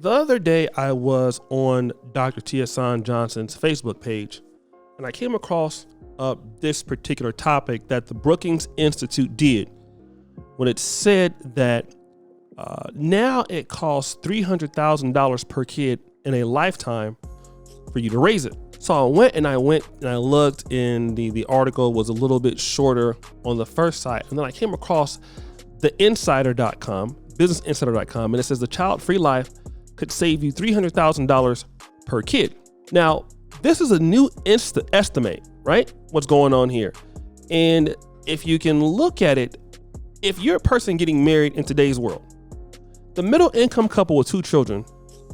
The other day, I was on Dr. Tiasan Johnson's Facebook page, and I came across this particular topic that the Brookings Institute did when it said that now it costs $300,000 per kid in a lifetime for you to raise it. So I went and I looked, and the article was a little bit shorter on the first site, and then I came across theinsider.com, businessinsider.com, and it says the child-free life could save you $300,000 per kid. Now, this is a new estimate, right? What's going on here? And if you can look at it, if you're a person getting married in today's world, the middle income couple with 2 children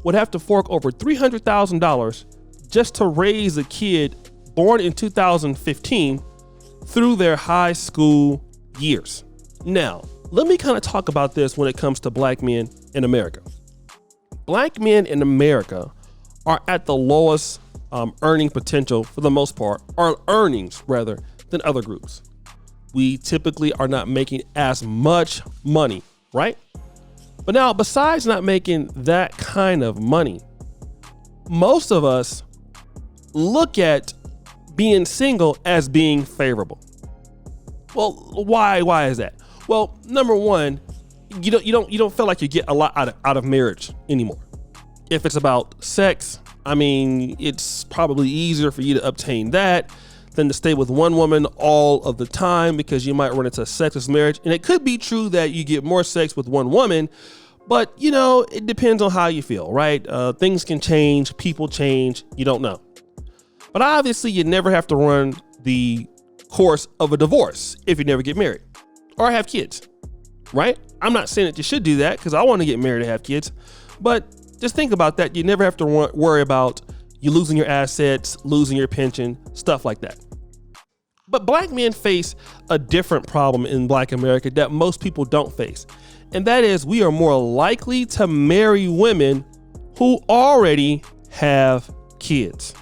would have to fork over $300,000 just to raise a kid born in 2015 through their high school years. Now, let me kind of talk about this when it comes to black men in America. Black men in America are at the lowest earning potential for the most part, or earnings rather, than other groups. We typically are not making as much money, right? But now, besides not making that kind of money, most of us look at being single as being favorable. Well, why is that? Well, number one, you don't feel like you get a lot out of marriage anymore. If it's about sex, I mean, it's probably easier for you to obtain that than to stay with one woman all of the time, because you might run into a sexless marriage. And it could be true that you get more sex with one woman, but it depends on how you feel, right? Things can change, people change, you don't know. But obviously you never have to run the course of a divorce if you never get married or have kids, right? I'm not saying that you should do that, because I want to get married and have kids, but just think about that. You never have to worry about you losing your assets, losing your pension, stuff like that. But black men face a different problem in black America that most people don't face. And that is, we are more likely to marry women who already have kids.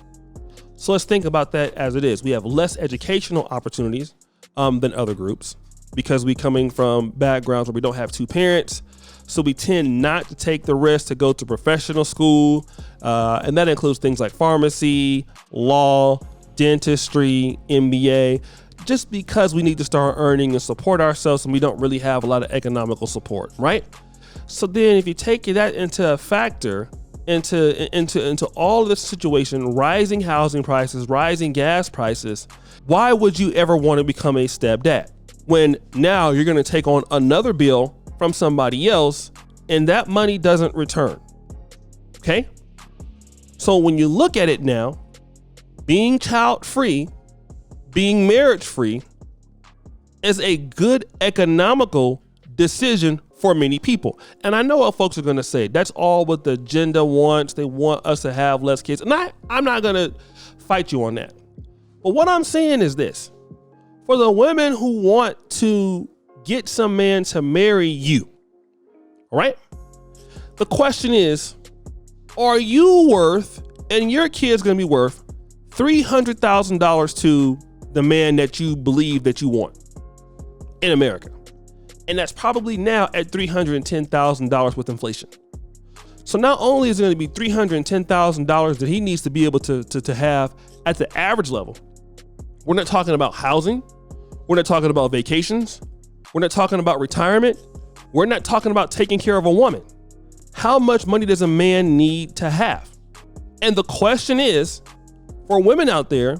So let's think about that as it is. We have less educational opportunities than other groups, because we coming from backgrounds where we don't have 2 parents. So we tend not to take the risk to go to professional school. And that includes things like pharmacy, law, dentistry, MBA, just because we need to start earning and support ourselves, and we don't really have a lot of economical support, right? So then if you take that into a factor, into all of this situation, rising housing prices, rising gas prices, why would you ever want to become a stepdad when now you're going to take on another bill from somebody else and that money doesn't return? Okay. So when you look at it now, being child free, being marriage free is a good economical decision for many people. And I know what folks are going to say. That's all what the agenda wants. They want us to have less kids. And I'm not going to fight you on that. But what I'm saying is this: for the women who want to get some man to marry you, all right? The question is, are you worth, and your kid's going to be worth, $300,000 to the man that you believe that you want in America? And that's probably now at $310,000 with inflation. So not only is it going to be $310,000 that he needs to be able to have at the average level, we're not talking about housing. We're not talking about vacations. We're not talking about retirement. We're not talking about taking care of a woman. How much money does a man need to have? And the question is, for women out there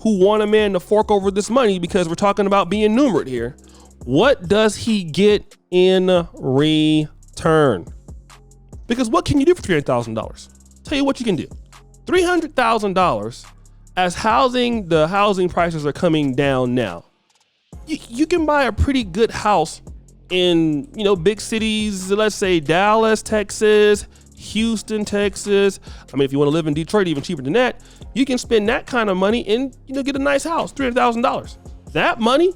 who want a man to fork over this money, because we're talking about being numerate here, what does he get in return? Because what can you do for $300,000? Tell you what you can do. $300,000, as the housing prices are coming down now, you can buy a pretty good house in, big cities, let's say Dallas, Texas, Houston, Texas. I mean, if you want to live in Detroit, even cheaper than that, you can spend that kind of money and, get a nice house, $300,000. That money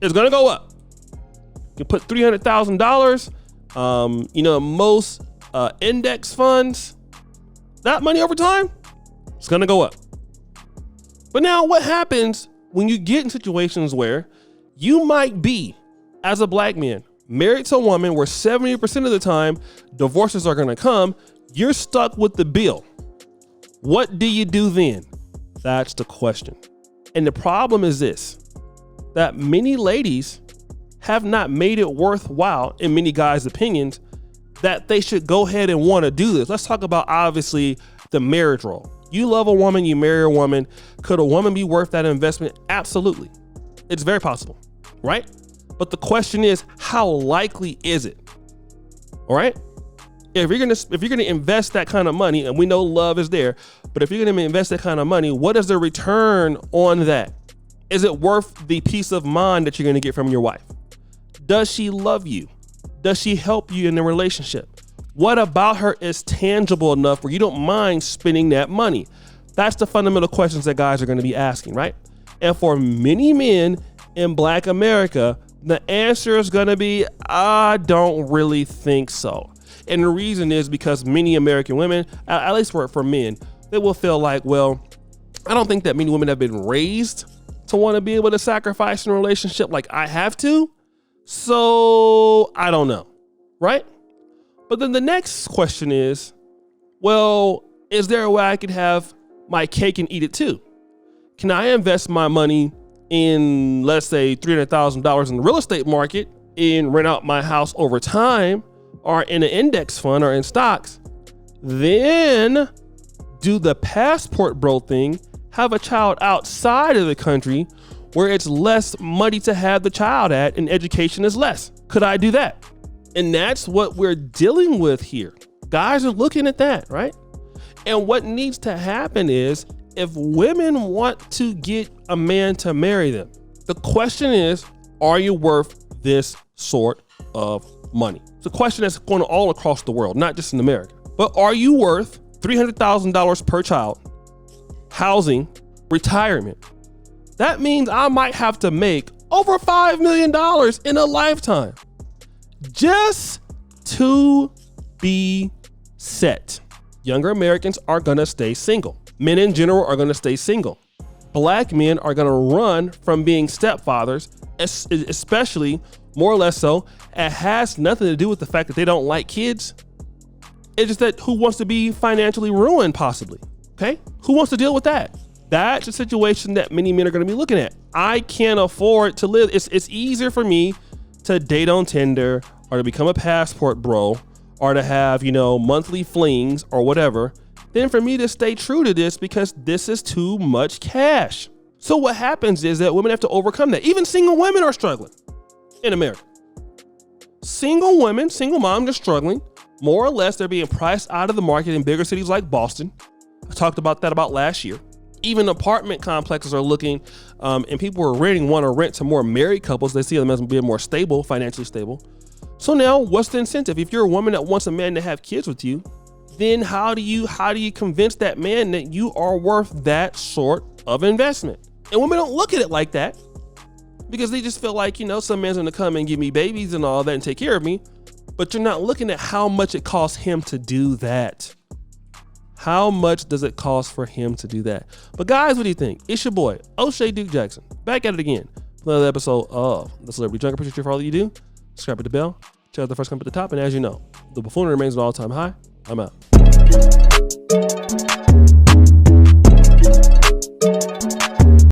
is going to go up. You can put $300,000, most index funds, that money over time, it's going to go up. But now what happens when you get in situations where you might be, as a black man, married to a woman where 70% of the time divorces are going to come, you're stuck with the bill. What do you do then? That's the question. And the problem is this, that many ladies have not made it worthwhile, in many guys' opinions, that they should go ahead and want to do this. Let's talk about, obviously, the marriage role. You love a woman, you marry a woman. Could a woman be worth that investment? Absolutely. It's very possible, right? But the question is, how likely is it? All right? If you're gonna invest that kind of money, and we know love is there, but if you're gonna invest that kind of money, what is the return on that? Is it worth the peace of mind that you're gonna get from your wife? Does she love you? Does she help you in the relationship? What about her is tangible enough where you don't mind spending that money? That's the fundamental questions that guys are gonna be asking, right? And for many men in Black America, the answer is gonna be, I don't really think so. And the reason is because many American women, at least for men, they will feel like, well, I don't think that many women have been raised to want to be able to sacrifice in a relationship like I have to. So I don't know, right? But then the next question is, well, is there a way I could have my cake and eat it too? Can I invest my money in, let's say, $300,000 in the real estate market and rent out my house over time, or in an index fund or in stocks, then do the passport bro thing, have a child outside of the country where it's less money to have the child at and education is less? Could I do that? And that's what we're dealing with here. Guys are looking at that, right? And what needs to happen is, if women want to get a man to marry them, the question is, are you worth this sort of money? It's a question that's going all across the world, not just in America. But are you worth $300,000 per child, housing, retirement? That means I might have to make over $5 million in a lifetime just to be set. Younger Americans are gonna stay single. Men in general are gonna stay single. Black men are gonna run from being stepfathers, especially, more or less so. It has nothing to do with the fact that they don't like kids. It's just that who wants to be financially ruined, possibly, okay? Who wants to deal with that? That's a situation that many men are gonna be looking at. I can't afford to live. It's easier for me to date on Tinder or to become a passport bro or to have, monthly flings or whatever, than for me to stay true to this because this is too much cash. So what happens is that women have to overcome that. Even single women are struggling in America. Single women, single moms are struggling. More or less, they're being priced out of the market in bigger cities like Boston. I talked about that last year. Even apartment complexes are looking, and people who are renting want to rent to more married couples. They see them as being more stable, financially stable. So now, what's the incentive? If you're a woman that wants a man to have kids with you, then how do you convince that man that you are worth that sort of investment? And women don't look at it like that because they just feel like, some man's gonna come and give me babies and all that and take care of me. But you're not looking at how much it costs him to do that. How much does it cost for him to do that? But guys, what do you think? It's your boy, O'Shea Duke Jackson, back at it again. Another episode of The Celebrity Junkie. Appreciate you for all that you do. Subscribe to the bell. Check out the first comment at the top. And as you know, the buffoonery remains an all-time high. I'm out.